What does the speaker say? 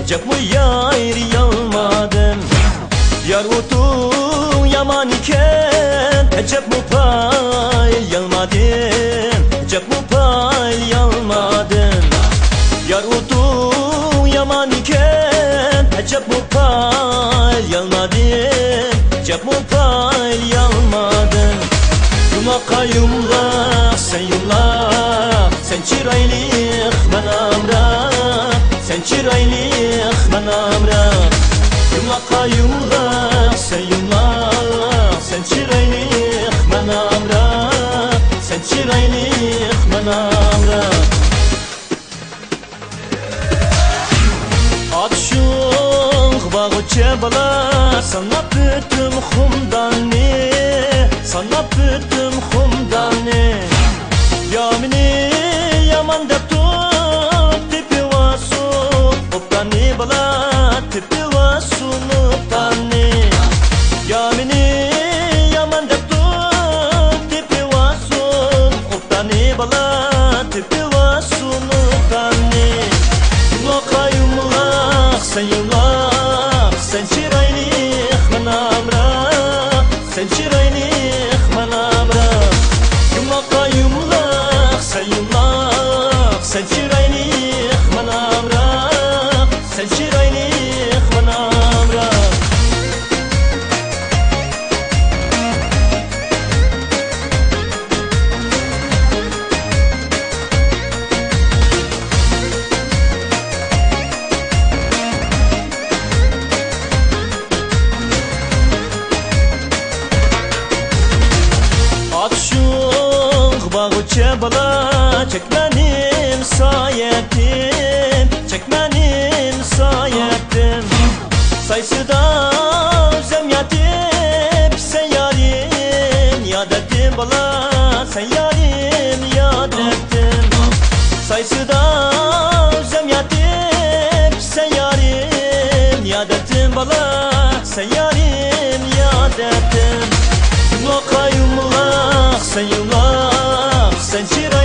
Cep mu yar yalmadım. Yar otun yaman iken cep mu pay yalmadım. Cep mu pay yalmadım. Yar otun yaman iken cep mu pay yalmadım. Cep mu pay yalmadım. Yumaka yumla sen yumla, sen çiraylık ben amra, sen çiraylık ben amra. Yumlaka yumla sen yumla, sen çiraylık ben amra, sen çiraylık ben amra. Atşung bağı çebalar sana büttüm humdanı, sana büttüm humdanı. Yamini yaman dep tut tipi vasu optani bala tipi vasu nuptani. Yamini yaman dep tut tipi vasu optani bala tipi vasu nuptani. Yumlaka yumlak sen yumlak, sen çiraylık ben amra, sen çiraylık ben amra. Yumlaka yumlak sen yumlak, sen çiraylık ben amra, sen çiraylık ben amra. Atşung bağı çebala çek benim sayetim, çek benim sayetim. Saysıda özlem yatip sen yarim yad ettim bala, sen yarim yad ettim. Saysıda özlem yatip sen yarim yad ettim bala, sen yarim yad ettim. Yumlaka yumlak sen yumlak, sen çiraylık